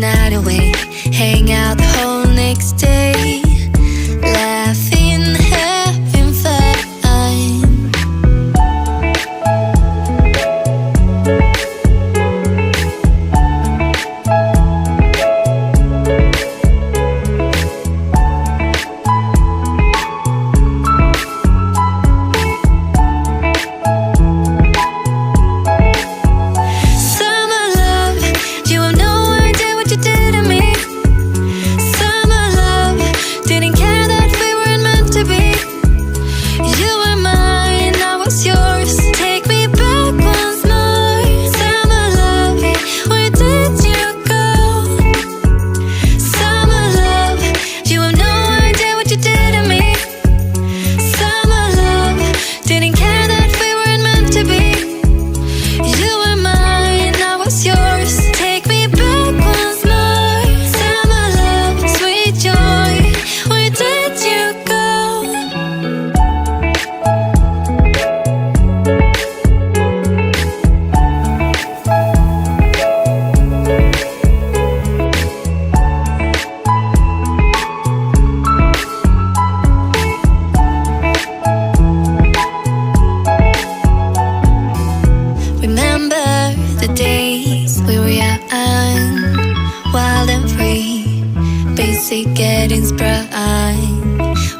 night away, hang out the whole next day, laughing, having fun. The days we were young, wild and free, basic getting sprung.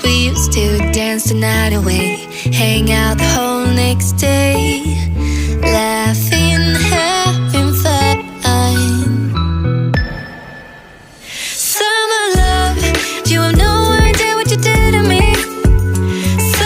We used to dance the night away, hang out the whole next day,